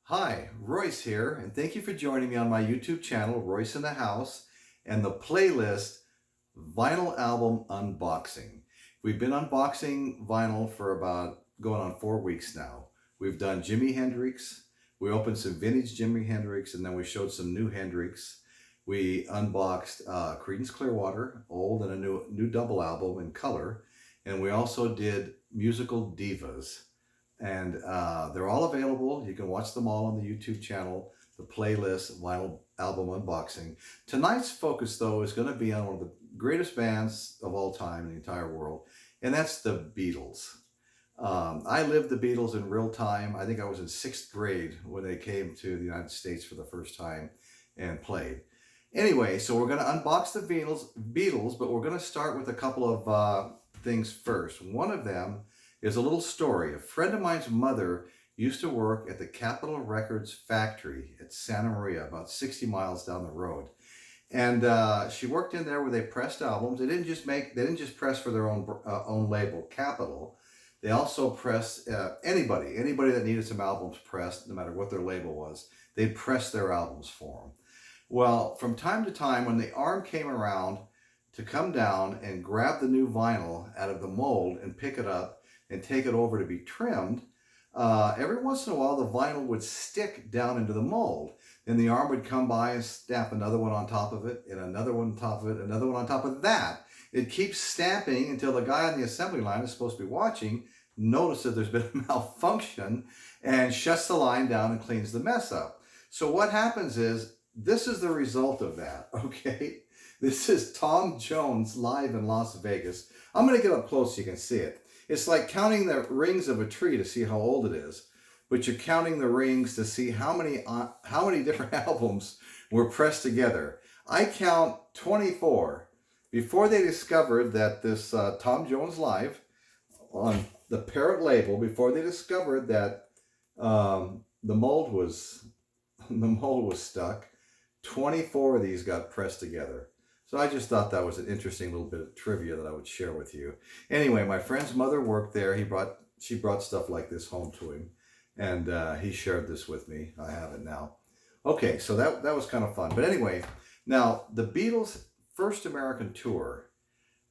Hi, Royce here, and thank you for joining me on my YouTube channel, Royce in the House, and the playlist Vinyl Album Unboxing. We've been unboxing vinyl for about going on 4 weeks now. We've done Jimi Hendrix, we opened some vintage Jimi Hendrix, and then we showed some new Hendrix. We unboxed Creedence Clearwater, old and a new double album in color, and we also did Musical Divas. And they're all available. You can watch them all on the YouTube channel, the playlist, vinyl album unboxing. Tonight's focus, though, is going to be on one of the greatest bands of all time in the entire world, and that's the Beatles. I lived the Beatles in real time. I think I was in 6th grade when they came to the United States for the first time and played. Anyway, so we're going to unbox the Beatles, but we're going to start with a couple of things first. One of them is a little story. A friend of mine's mother used to work at the Capitol Records factory at Santa Maria, about 60 miles down the road. And she worked in there where they pressed albums. They didn't just press for their own label, Capitol. They also pressed anybody that needed some albums pressed, no matter what their label was. They'd press their albums for them. Well, from time to time, when the arm came around to come down and grab the new vinyl out of the mold and pick it up and take it over to be trimmed, every once in a while the vinyl would stick down into the mold. Then the arm would come by and stamp another one on top of it, and another one on top of it, another one on top of that. It keeps stamping until the guy on the assembly line is supposed to be watching, notices there's been a malfunction, and shuts the line down and cleans the mess up. So what happens is, this is the result of that, okay? This is Tom Jones live in Las Vegas. I'm going to get up close so you can see it. It's like counting the rings of a tree to see how old it is, but you're counting the rings to see how many different albums were pressed together. I count 24. Before they discovered that this Tom Jones Live on the Parrot label, before they discovered that the mold was stuck, 24 of these got pressed together. So I just thought that was an interesting little bit of trivia that I would share with you. Anyway, my friend's mother worked there. She brought stuff like this home to him, and he shared this with me. I have it now. Okay, so that was kind of fun. But anyway, now the Beatles' first American tour,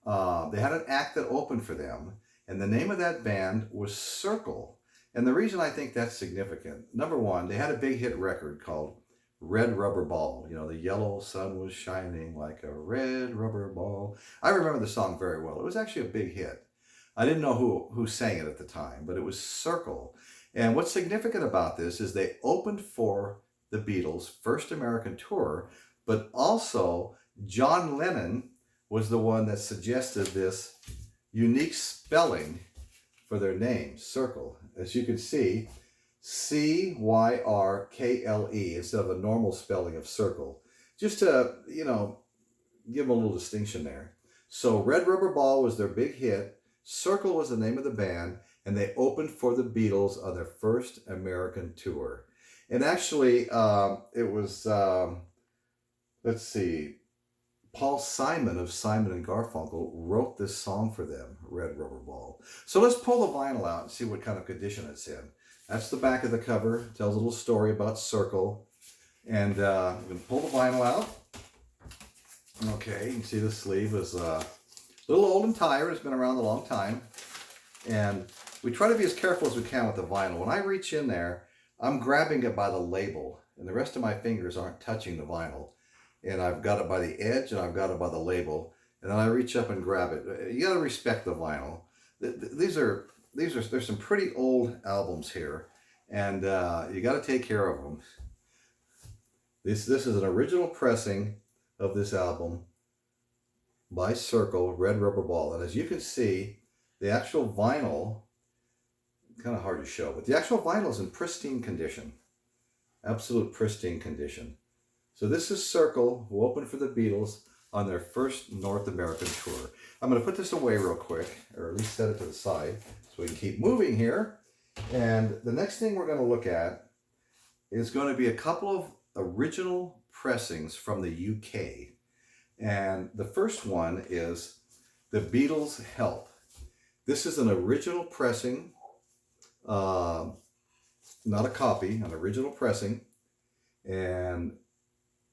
they had an act that opened for them, and the name of that band was Cyrkle. And the reason I think that's significant, number one, they had a big hit record called Red Rubber Ball. You know, the yellow sun was shining like a red rubber ball. I remember the song very well. It was actually a big hit. I didn't know who sang it at the time, but it was Cyrkle. And what's significant about this is they opened for the Beatles' first American tour, but also John Lennon was the one that suggested this unique spelling for their name, Cyrkle. As you can see, C-Y-R-K-L-E instead of a normal spelling of circle. Just to, give them a little distinction there. So Red Rubber Ball was their big hit. Cyrkle was the name of the band, and they opened for the Beatles on their first American tour. And actually, it was, let's see, Paul Simon of Simon and Garfunkel wrote this song for them, Red Rubber Ball. So let's pull the vinyl out and see what kind of condition it's in. That's the back of the cover. It tells a little story about Cyrkle. And I'm going to pull the vinyl out. Okay, you can see the sleeve is a little old and tired. It's been around a long time. And we try to be as careful as we can with the vinyl. When I reach in there, I'm grabbing it by the label, and the rest of my fingers aren't touching the vinyl. And I've got it by the edge, and I've got it by the label. And then I reach up and grab it. You got to respect the vinyl. There's some pretty old albums here, and you got to take care of them. This is an original pressing of this album by Cyrkle, Red Rubber Ball. And as you can see, the actual vinyl, kind of hard to show, but the actual vinyl is in pristine condition, absolute pristine condition. So this is Cyrkle, who opened for the Beatles on their first North American tour. I'm going to put this away real quick, or at least set it to the side, so we can keep moving here. And the next thing we're going to look at is going to be a couple of original pressings from the UK. And the first one is the Beatles' Help. This is an original pressing not a copy, an original pressing. And,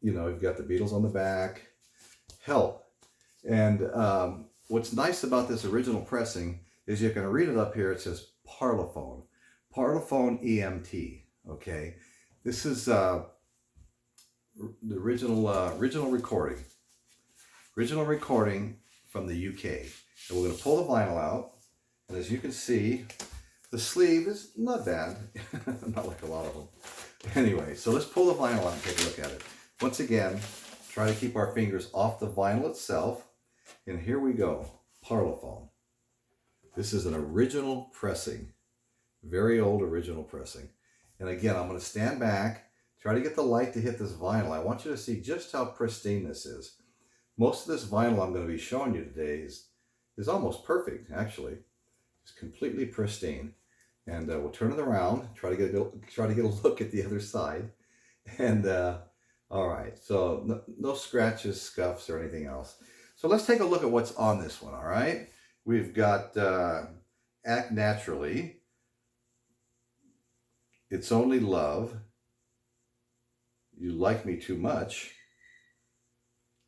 you know, you've got the Beatles on the back. Help. And what's nice about this original pressing is you can read it up here. It says Parlophone. Parlophone EMT. Okay. This is the original recording. Original recording from the UK. And we're going to pull the vinyl out. And as you can see, the sleeve is not bad. Not like a lot of them. Anyway, so let's pull the vinyl out and take a look at it. Once again, try to keep our fingers off the vinyl itself. And here we go. Parlophone. This is an original pressing. Very old original pressing. And again, I'm going to stand back, try to get the light to hit this vinyl. I want you to see just how pristine this is. Most of this vinyl I'm going to be showing you today is almost perfect, actually. It's completely pristine. And we'll turn it around, try to get a look at the other side. And all right, so no scratches, scuffs, or anything else. So let's take a look at what's on this one, all right? We've got Act Naturally, It's Only Love, You Like Me Too Much.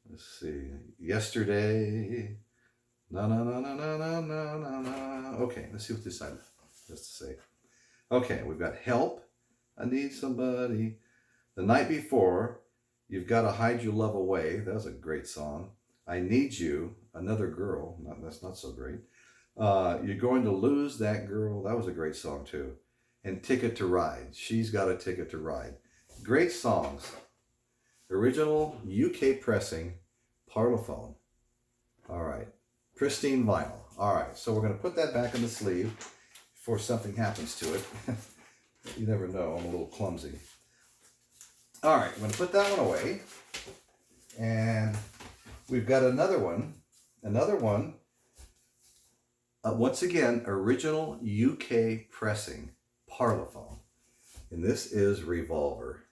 Let's see, Yesterday, na na na na na na na na na. Okay, let's see what this side has to say. Okay, we've got Help, I Need Somebody. The Night Before, You've Gotta Hide Your Love Away. That was a great song. I Need You, Another Girl. That's not so great. You're Going to Lose That Girl. That was a great song too. And Ticket to Ride. She's Got a Ticket to Ride. Great songs. Original UK pressing, Parlophone. All right. Pristine vinyl. All right. So we're going to put that back in the sleeve before something happens to it. You never know. I'm a little clumsy. All right. I'm going to put that one away. And we've got another one. Once again, original UK pressing, Parlophone. And this is Revolver.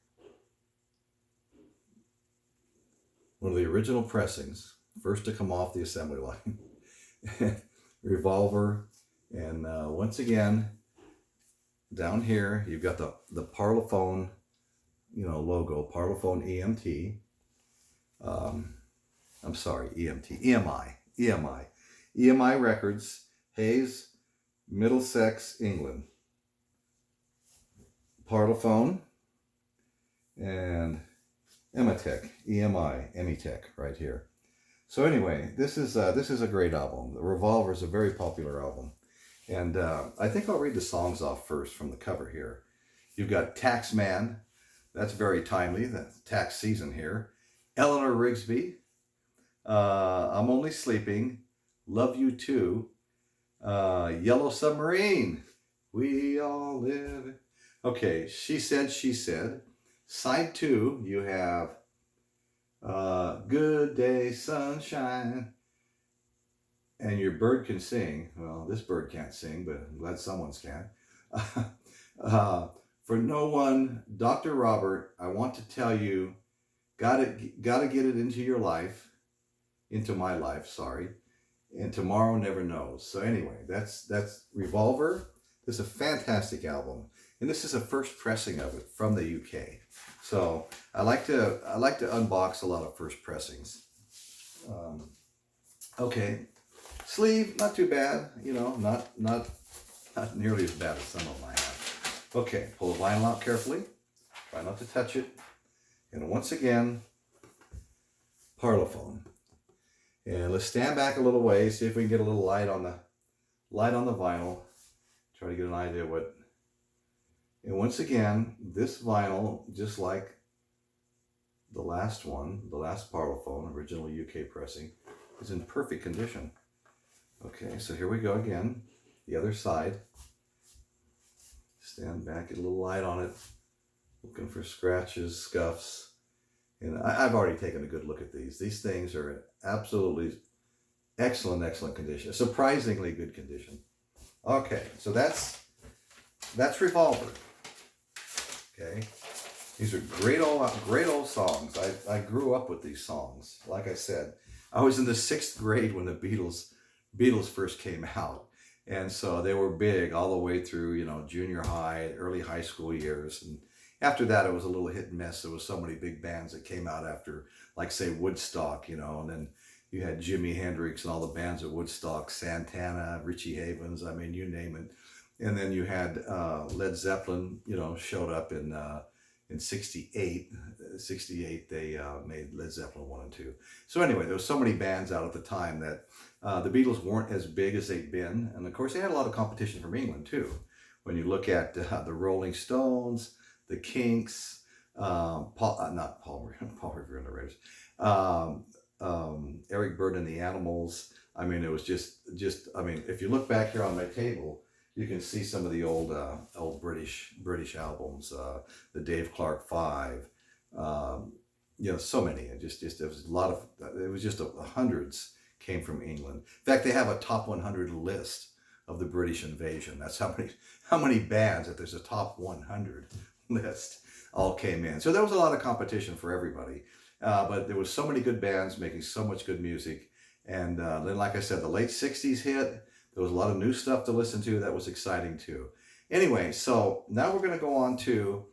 One of the original pressings, first to come off the assembly line. Revolver. And once again, down here, you've got the Parlophone, logo, Parlophone EMT. I'm sorry, EMI Records, Hayes, Middlesex, England. Parlophone and Emitech right here. So anyway, this is a great album. The Revolver is a very popular album. And I think I'll read the songs off first from the cover here. You've got Taxman. That's very timely. That's tax season here. Eleanor Rigsby. I'm Only Sleeping. Love You Too. Yellow Submarine. We All Live. Okay, She Said, She Said. Side 2, you have Good Day, Sunshine. And Your Bird Can Sing. Well, this bird can't sing, but I'm glad someone's can. For No One, Dr. Robert, I Want to Tell You, gotta get it into your life, into my life, sorry. And Tomorrow Never Knows. So anyway, that's Revolver. This is a fantastic album. And this is a first pressing of it from the UK. So I like to unbox a lot of first pressings. Okay, sleeve, not too bad, not nearly as bad as some of them I have. Okay, pull the vinyl out carefully. Try not to touch it. And once again, Parlophone. And let's stand back a little way, see if we can get a little light on the vinyl. Try to get an idea what. And once again, this vinyl, just like the last one, the last Parlophone, original UK pressing, is in perfect condition. Okay, so here we go again. The other side. Stand back, get a little light on it. Looking for scratches, scuffs. And I've already taken a good look at these. These things are in absolutely excellent condition. Surprisingly good condition. Okay, so that's Revolver. Okay, these are great old songs. I grew up with these songs. Like I said, I was in the 6th grade when the Beatles first came out, And so they were big all the way through, you know, junior high, early high school years. And after that, it was a little hit and miss. There was so many big bands that came out after, like, say, Woodstock, you know, and then you had Jimi Hendrix and all the bands at Woodstock, Santana, Richie Havens, I mean, you name it. And then you had Led Zeppelin, you know, showed up in 68. 68, they made Led Zeppelin 1 and 2. So anyway, there was so many bands out at the time that the Beatles weren't as big as they'd been. And of course, they had a lot of competition from England too. When you look at the Rolling Stones, the Kinks, Paul Revere and the Raiders, Eric Burdon and the Animals. I mean, it was just, I mean, if you look back here on my table, you can see some of the old British albums, the Dave Clark Five, you know, so many. It just there was a lot of, it was just hundreds came from England. In fact, they have a top 100 list of the British invasion. That's how many bands, if there's a top 100 list, all came in. So there was a lot of competition for everybody. But there was so many good bands making so much good music. And then, like I said, the late 60s hit. There was a lot of new stuff to listen to. That was exciting too. Anyway, so now we're going to go on to,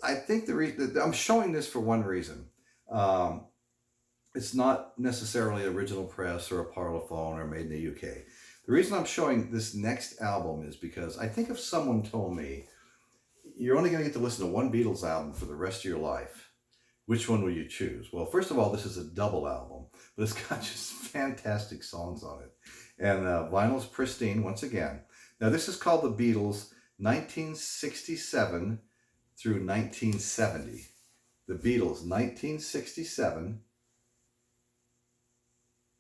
I think I'm showing this for one reason. It's not necessarily original press or a Parlophone or made in the UK. The reason I'm showing this next album is because I think if someone told me, you're only going to get to listen to one Beatles album for the rest of your life, which one will you choose? Well, first of all, this is a double album, but it's got just fantastic songs on it. And vinyl's pristine once again. Now, this is called The Beatles 1967 through 1970. The Beatles 1967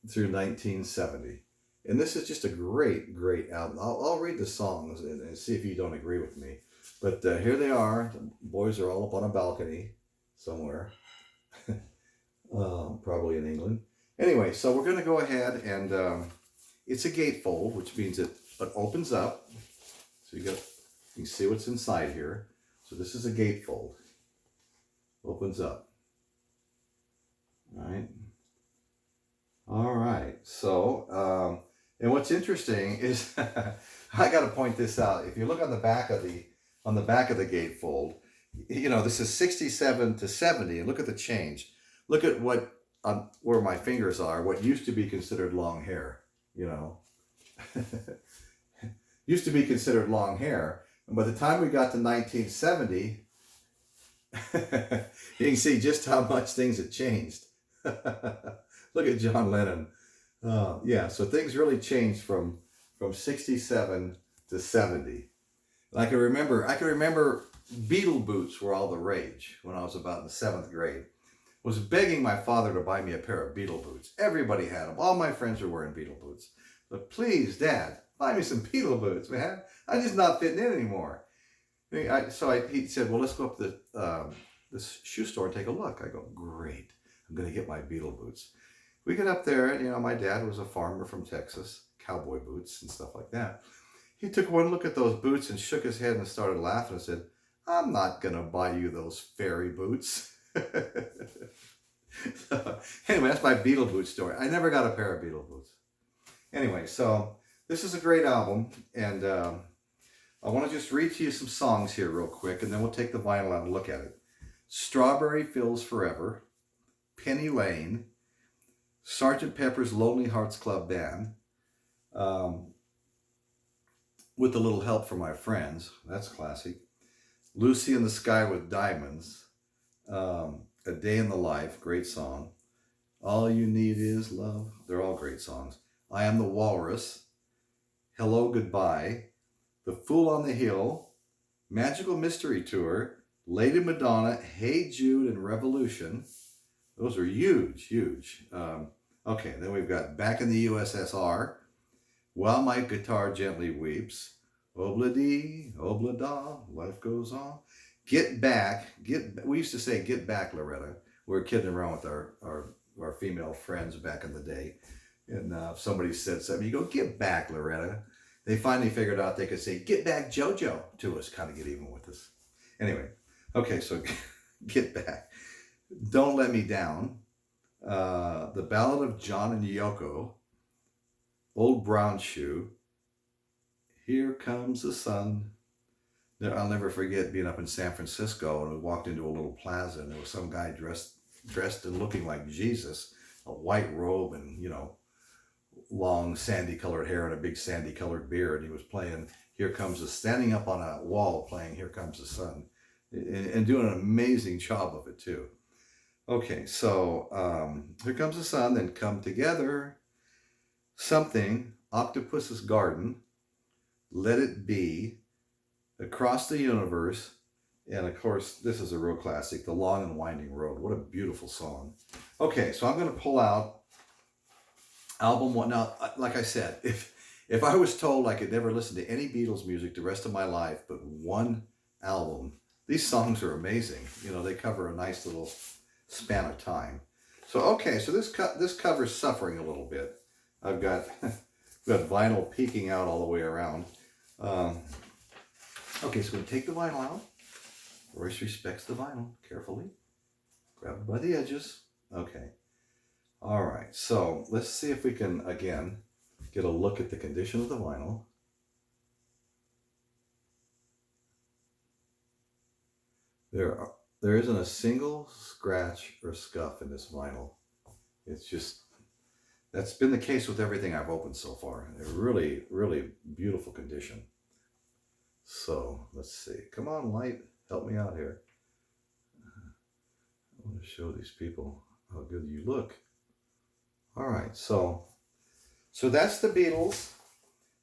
through 1970. And this is just a great, great album. I'll read the songs and see if you don't agree with me. But here they are. The boys are all up on a balcony somewhere, probably in England. Anyway, so we're going to go ahead and it's a gatefold, which means it opens up. So you can see what's inside here. So this is a gatefold. Opens up. All right. So, and what's interesting is, I got to point this out. If you look on the back of the gatefold, you know, this is 67 to 70, and look at the change. Look at what where my fingers are. What used to be considered long hair, you know, used to be considered long hair. And by the time we got to 1970, you can see just how much things had changed. Look at John Lennon. Yeah, so things really changed from 67 to 70. And I can remember Beatle boots were all the rage when I was about in the 7th grade. I was begging my father to buy me a pair of Beatle boots. Everybody had them. All my friends were wearing Beatle boots. But please, Dad, buy me some Beatle boots, man. I'm just not fitting in anymore. He said, well, let's go up to this shoe store and take a look. I go, great. I'm going to get my Beatle boots. We get up there, and, you know, my dad was a farmer from Texas, cowboy boots and stuff like that. He took one look at those boots and shook his head and started laughing and said, I'm not going to buy you those fairy boots. So, anyway, that's my Beatle boot story. I never got a pair of Beatle boots. Anyway, so this is a great album, and I want to just read to you some songs here real quick, and then we'll take the vinyl out and look at it. Strawberry Fields Forever, Penny Lane, Sgt. Pepper's Lonely Hearts Club Band, With a Little Help from My Friends, that's classic, Lucy in the Sky with Diamonds, A Day in the Life, great song, All You Need Is Love, they're all great songs, I Am the Walrus, Hello Goodbye, The Fool on the Hill, Magical Mystery Tour, Lady Madonna, Hey Jude, and Revolution. Those are huge, huge. Okay, then we've got Back in the USSR, While My Guitar Gently Weeps, Obla-dee, Obla-da, Life Goes On. Get Back, we used to say, get back, Loretta. We were kidding around with our female friends back in the day. And if somebody said something, you go, get back, Loretta. They finally figured out they could say, get back, JoJo, to us, kind of get even with us. Anyway, okay, so Get Back. Don't Let Me Down. The Ballad of John and Yoko. Old Brown Shoe. Here Comes the Sun. I'll never forget being up in San Francisco, and we walked into a little plaza, and there was some guy dressed and looking like Jesus, a white robe and, you know, long sandy colored hair and a big sandy colored beard. He was playing standing up on a wall playing Here Comes the Sun, and doing an amazing job of it too. Okay, so Here Comes the Sun, then Come Together, Something, Octopus's Garden, Let It Be, Across the Universe, and of course, this is a real classic, The Long and Winding Road. What a beautiful song. Okay, so I'm going to pull out album one. Now, like I said, if I was told I could never listen to any Beatles music the rest of my life but one album, these songs are amazing. You know, they cover a nice little span of time. So, okay, so this covers Suffering a little bit. I've got, vinyl peeking out all the way around. Okay, so we're going to take the vinyl out. Royce respects the vinyl carefully. Grab it by the edges. Okay. All right, so let's see if we can, again, get a look at the condition of the vinyl. There isn't a single scratch or scuff in this vinyl. It's just, that's been the case with everything I've opened so far. They're really, really beautiful condition. So let's see. Come on, light, help me out here. I want to show these people how good you look. All right, so that's the Beatles,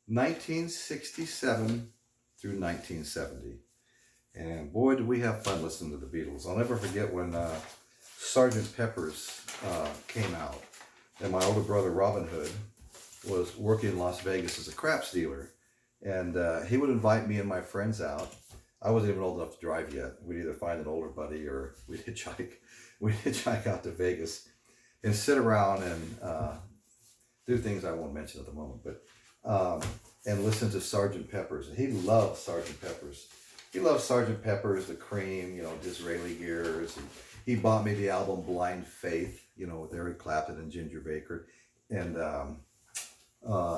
1967 through 1970. And boy, did we have fun listening to the Beatles. I'll never forget when Sgt. Pepper's came out. And my older brother, Robin Hood, was working in Las Vegas as a craps dealer. And he would invite me and my friends out. I wasn't even old enough to drive yet. We'd either find an older buddy or we'd hitchhike out to Vegas and sit around and do things I won't mention at the moment, but and listen to Sgt. Pepper's. And he loved Sgt. Pepper's. He loved Sgt. Pepper's, the Cream, you know, Disraeli Gears. And he bought me the album Blind Faith, you know, with Eric Clapton and Ginger Baker and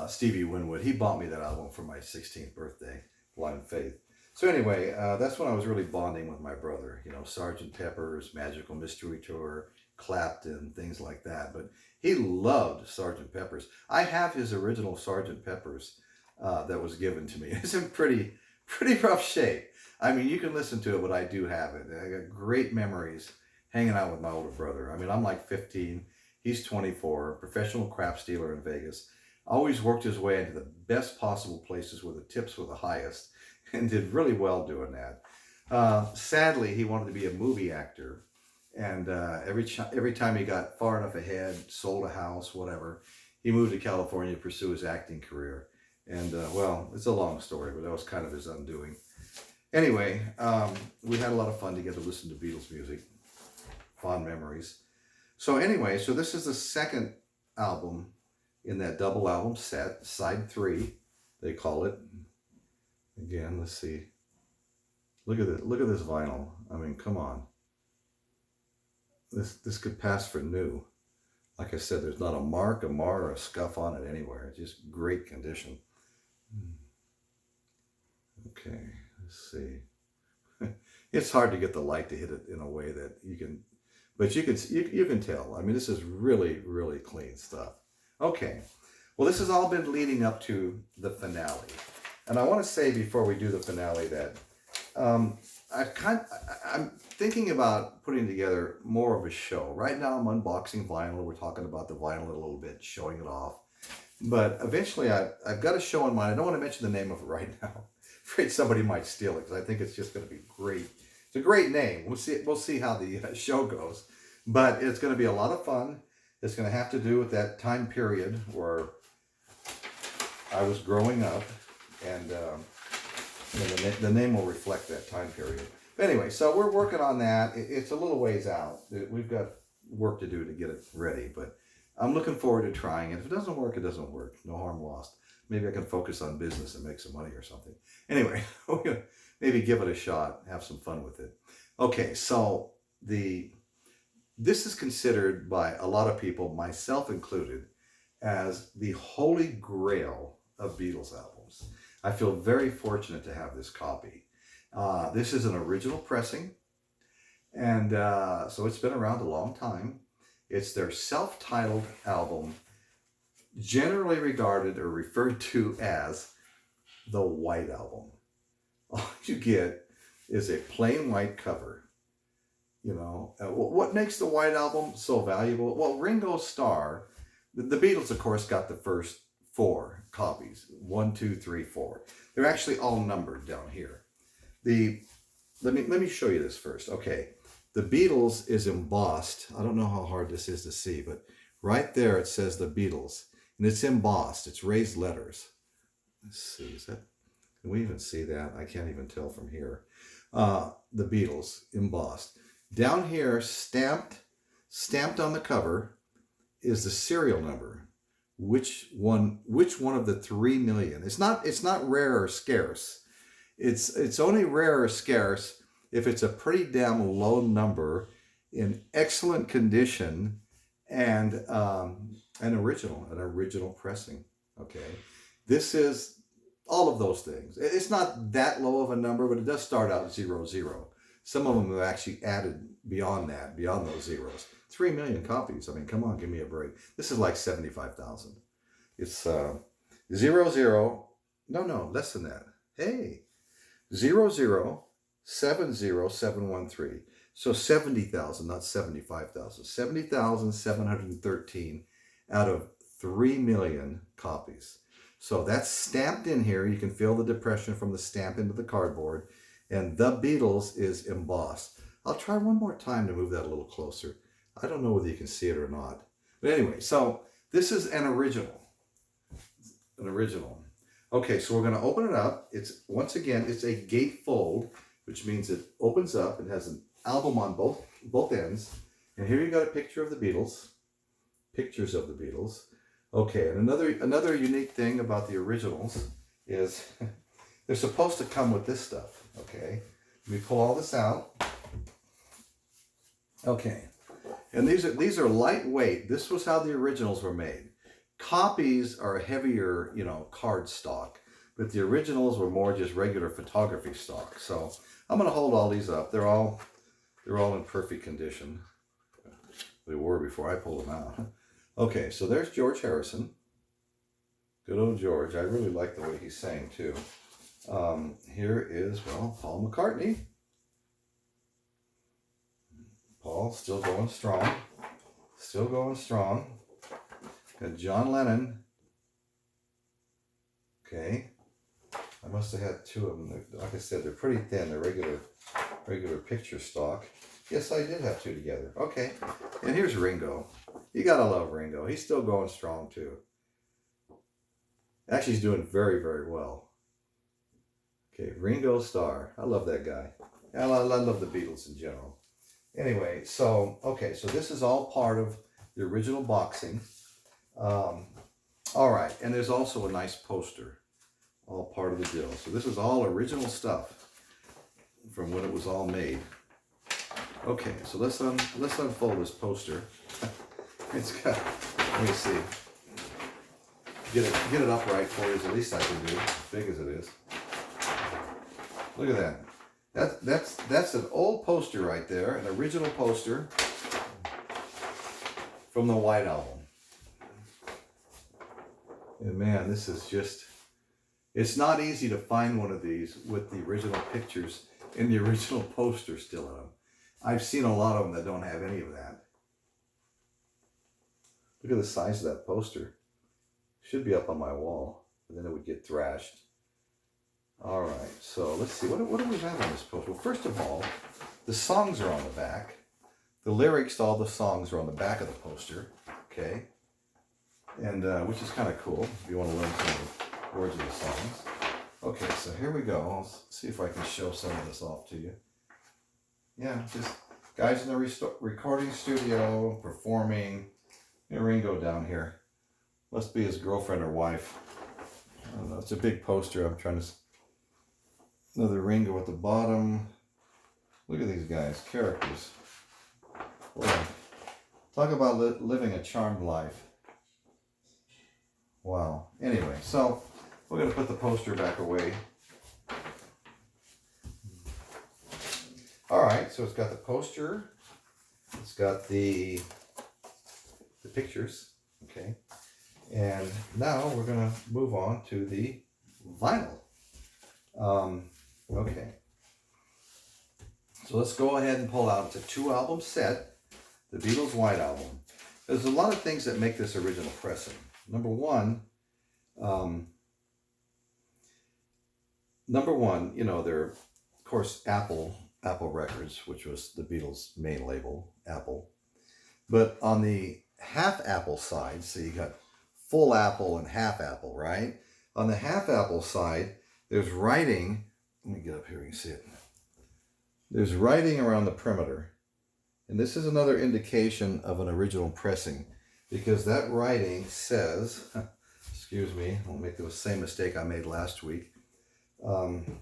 Stevie Winwood. He bought me that album for my 16th birthday, Blind Faith. So anyway, that's when I was really bonding with my brother, you know, Sgt. Pepper's, Magical Mystery Tour, Clapton, things like that. But he loved Sgt. Pepper's. I have his original Sgt. Pepper's that was given to me. It's in pretty rough shape. I mean, you can listen to it, but I do have it. I got great memories hanging out with my older brother. I mean, I'm like 15. He's 24, professional craps dealer in Vegas. Always worked his way into the best possible places where the tips were the highest and did really well doing that. Sadly, he wanted to be a movie actor. And every time he got far enough ahead, sold a house, whatever, he moved to California to pursue his acting career. And well, it's a long story, but that was kind of his undoing. Anyway, we had a lot of fun together listening to Beatles music. Fond memories. So anyway, so this is the second album in that double album set, side 3, they call it. Again, let's see. Look at it. Look at this vinyl. I mean, come on. This could pass for new. Like I said, there's not a mark, a mar, or a scuff on it anywhere. It's just great condition. Okay, let's see. It's hard to get the light to hit it in a way that you can, but you can tell. I mean, this is really, really clean stuff. Okay, well, this has all been leading up to the finale. And I want to say before we do the finale that I'm thinking about putting together more of a show. Right now I'm unboxing vinyl. We're talking about the vinyl a little bit, showing it off. But eventually I've got a show in mind. I don't want to mention the name of it right now. Afraid somebody might steal it because I think it's just going to be great. It's a great name. We'll see how the show goes. But it's going to be a lot of fun. It's going to have to do with that time period where I was growing up. And the name will reflect that time period. But anyway, so we're working on that. It's a little ways out. We've got work to do to get it ready. But I'm looking forward to trying it. If it doesn't work, it doesn't work. No harm lost. Maybe I can focus on business and make some money or something. Anyway, we're going to maybe give it a shot. Have some fun with it. Okay, so this is considered by a lot of people, myself included, as the holy grail of Beatles albums. I feel very fortunate to have this copy. This is an original pressing, and so it's been around a long time. It's their self-titled album, generally regarded or referred to as the White Album. All you get is a plain white cover. You know, what makes the White Album so valuable? Well, Ringo Starr, the Beatles, of course, got the first 4 copies. 1, 2, 3, 4. They're actually all numbered down here. Let me show you this first. Okay, the Beatles is embossed. I don't know how hard this is to see, but right there it says the Beatles, and it's embossed. It's raised letters. Let's see, is that? Can we even see that? I can't even tell from here. The Beatles embossed. Down here, stamped on the cover, is the serial number. Which one of the 3 million? It's not rare or scarce. It's only rare or scarce if it's a pretty damn low number in excellent condition and an original pressing. Okay, this is all of those things. It's not that low of a number, but it does start out 00. Some of them have actually added beyond that, beyond those zeros. 3 million copies. I mean, come on, give me a break. This is like 75,000. It's 00. No, less than that. Hey, 0070713. So 70,000, not 75,000. 70,713 out of 3 million copies. So that's stamped in here. You can feel the depression from the stamp into the cardboard. And the Beatles is embossed. I'll try one more time to move that a little closer. I don't know whether you can see it or not. But anyway, so this is an original. Okay, so we're going to open it up. Once again, it's a gatefold, which means it opens up and has an album on both ends. And here you got a picture of the Beatles. Pictures of the Beatles. Okay, and another unique thing about the originals is they're supposed to come with this stuff. Okay, let me pull all this out. Okay, and these are lightweight. This was how the originals were made. Copies are heavier, card stock, but the originals were more just regular photography stock. So I'm going to hold all these up. They're all in perfect condition. They were before I pulled them out. Okay, so there's George Harrison. Good old George. I really like the way he sang too. Here is, Paul McCartney. Paul, still going strong. Got John Lennon. Okay. I must have had 2 of them. Like I said, they're pretty thin. They're regular picture stock. Yes, I did have 2 together. Okay. And here's Ringo. You gotta love Ringo. He's still going strong too. Actually, he's doing very, very well. Okay, Ringo Starr. I love that guy. I love the Beatles in general. Anyway, so this is all part of the original boxing. All right, and there's also a nice poster, all part of the deal. So this is all original stuff from when it was all made. Okay, so let's unfold this poster. It's got, let me see, get it upright for you as the least I can do, as big as it is. Look at that. That's an old poster right there, an original poster from the White Album. And man, this is just, it's not easy to find one of these with the original pictures and the original poster still in them. I've seen a lot of them that don't have any of that. Look at the size of that poster. Should be up on my wall, but then it would get thrashed. All right, so let's see. What do we have on this poster? Well, first of all, the songs are on the back. The lyrics to all the songs are on the back of the poster. Okay, and which is kind of cool if you want to learn some of the words of the songs. Okay, so here we go. I'll see if I can show some of this off to you. Yeah, just guys in the recording studio performing. Ringo down here. Must be his girlfriend or wife. I don't know. It's a big poster. I'm trying to. Another Ringo at the bottom. Look at these guys, characters. Boy, talk about living a charmed life. Wow. Anyway, so We're going to put the poster back away. All right, so it's got the poster. It's got the pictures, okay? And now we're going to move on to the vinyl. Okay. So let's go ahead and pull out. It's a 2-album set, the Beatles White Album. There's a lot of things that make this original pressing. Number one, you know, they're, of course, Apple Records, which was the Beatles' main label, Apple. But on the half Apple side, so you got full Apple and half Apple, right? On the half Apple side, there's writing. Let me get up here, you can see it. There's writing around the perimeter. And this is another indication of an original pressing, because that writing says, excuse me, I won't make the same mistake I made last week. And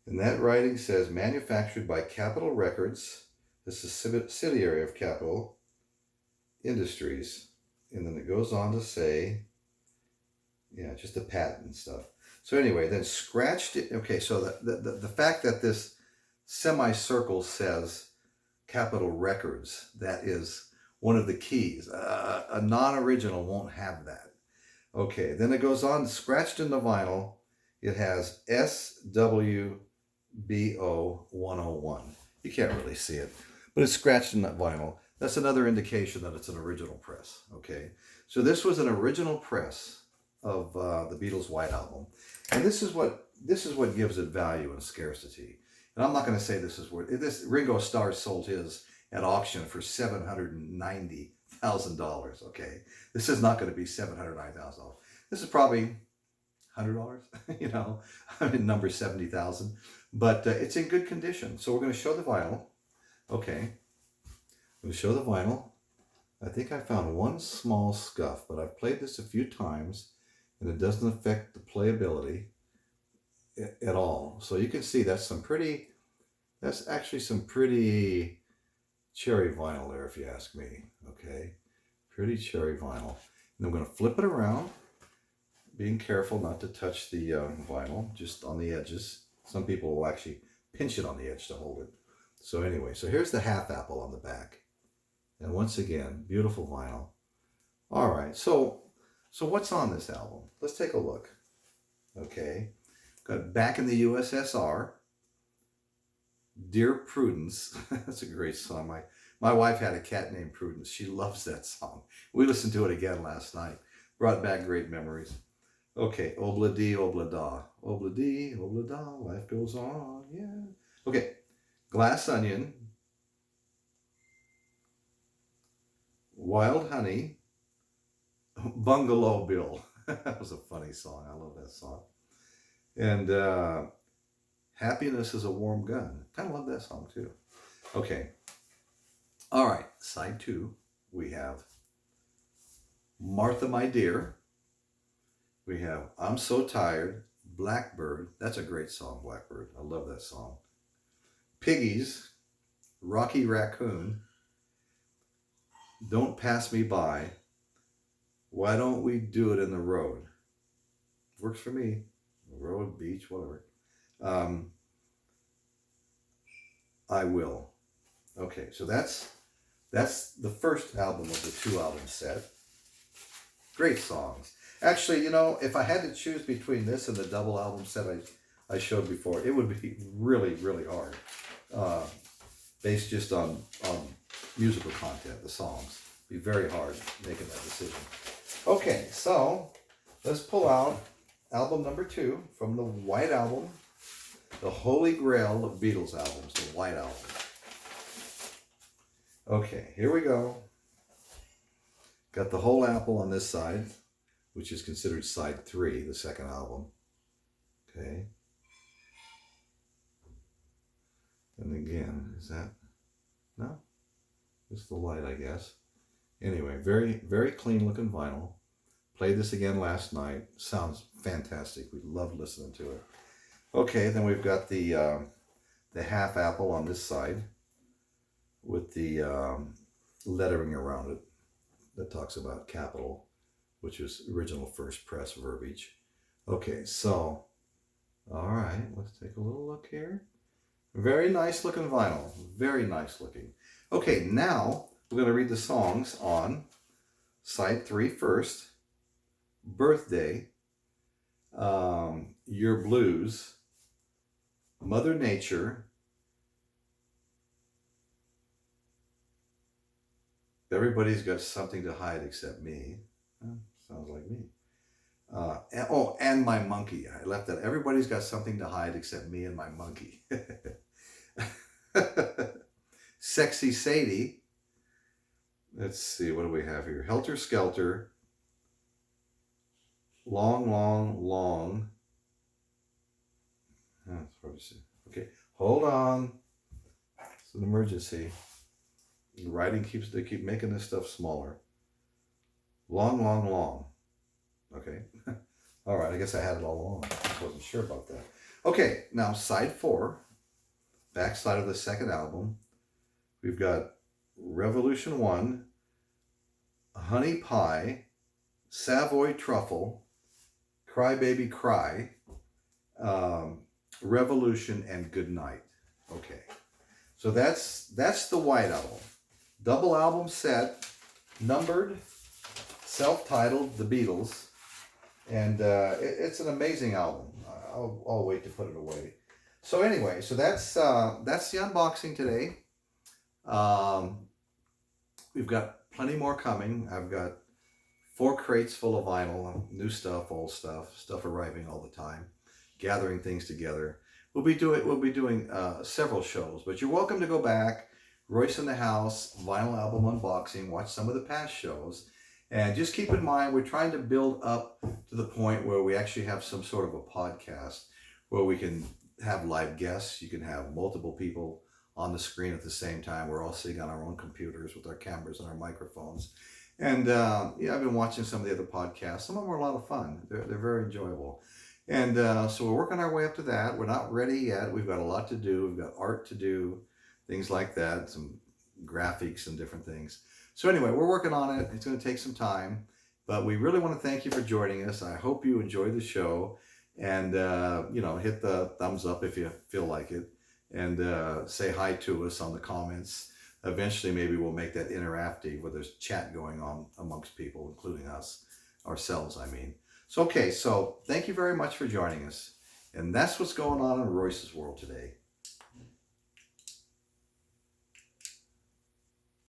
that writing says, manufactured by Capitol Records. This is a subsidiary of Capitol Industries. And then it goes on to say, yeah, just the patent and stuff. So anyway, then scratched it. Okay, so the fact that this semicircle says Capitol Records, that is one of the keys. A non-original won't have that. Okay, then it goes on, scratched in the vinyl, it has SWBO 101. You can't really see it, but it's scratched in that vinyl. That's another indication that it's an original press, okay? So this was an original press of the Beatles' White Album. And this is what gives it value and scarcity. And I'm not going to say this is worth this. Ringo Starr sold his at auction for $790,000. Okay, this is not going to be $790,000. This is probably $100. You know, I mean, number 70,000. But it's in good condition. So we're going to show the vinyl. Okay, I'm going to show the vinyl. I think I found one small scuff, but I've played this a few times, and it doesn't affect the playability at all. So you can see that's actually some pretty cherry vinyl there, if you ask me. Okay, pretty cherry vinyl. And I'm going to flip it around, being careful not to touch the vinyl, just on the edges. Some people will actually pinch it on the edge to hold it. So anyway, so here's the half apple on the back. And once again, beautiful vinyl. All right, so what's on this album? Let's take a look. Okay, got Back in the USSR, Dear Prudence. That's a great song. My wife had a cat named Prudence. She loves that song. We listened to it again last night. Brought back great memories. Okay, Obla Dee, Obla Da. Obla Dee, Obla Da, life goes on, yeah. Okay, Glass Onion, Wild Honey, Bungalow Bill. That was a funny song. I love that song. And Happiness is a Warm Gun. Kind of love that song too. Okay. All right. Side 2, we have Martha, My Dear. We have I'm So Tired, Blackbird. That's a great song, Blackbird. I love that song. Piggies, Rocky Raccoon, Don't Pass Me By, Why Don't We Do It in the Road? Works for me. Road, beach, whatever. I Will. Okay, so that's the first album of the 2-album set. Great songs. Actually, you know, if I had to choose between this and the double album set I showed before, it would be really, really hard. Based just on musical content, the songs. It'd be very hard making that decision. Okay, so let's pull out album number 2 from the White Album, the Holy Grail of Beatles albums, the White Album. Okay, here we go. Got the whole apple on this side, which is considered side 3, the second album. Okay. And again, is that, no? Just the light, I guess. Anyway, very, very clean looking vinyl. Played this again last night. Sounds fantastic. We love listening to it. Okay, then we've got the half apple on this side with the lettering around it that talks about Capitol which is original first press verbiage. Okay, so, all right, let's take a little look here. Very nice looking vinyl, very nice looking. Okay, now we're going to read the songs on side 3 first. Birthday, Your Blues, Mother Nature, Everybody's Got Something to Hide Except Me. Sounds like me. And My Monkey. I left that. Everybody's got something to hide except me and my monkey. Sexy Sadie. Let's see, what do we have here? Helter Skelter. Long, long, long. Oh, it's hard to see. Okay, hold on. It's an emergency. The writing they keep making this stuff smaller. Long, long, long. Okay. All right, I guess I had it all along. I wasn't sure about that. Okay, now side 4, back side of the second album. We've got Revolution 1, Honey Pie, Savoy Truffle, Cry Baby Cry, Revolution, and Good Night. Okay, so that's the white album. Double album set, numbered, self-titled, The Beatles. And it's an amazing album. I'll wait to put it away. So anyway, so that's the unboxing today. We've got plenty more coming. I've got 4 crates full of vinyl, new stuff, old stuff arriving all the time, gathering things together. We'll be doing several shows, but you're welcome to go back. Royce in the House vinyl album unboxing. Watch some of the past shows. And just keep in mind, we're trying to build up to the point where we actually have some sort of a podcast where we can have live guests. You can have multiple people on the screen at the same time. We're all sitting on our own computers with our cameras and our microphones. And yeah, I've been watching some of the other podcasts. Some of them are a lot of fun. They're very enjoyable. And so we're working our way up to that. We're not ready yet. We've got a lot to do. We've got art to do, things like that, some graphics and different things. So anyway, we're working on it. It's going to take some time, but we really want to thank you for joining us. I hope you enjoy the show, and you know, hit the thumbs up if you feel like it, and say hi to us on the comments. Eventually, maybe we'll make that interactive where there's chat going on amongst people, including ourselves, I mean. So, okay, so thank you very much for joining us. And that's what's going on in Royce's world today.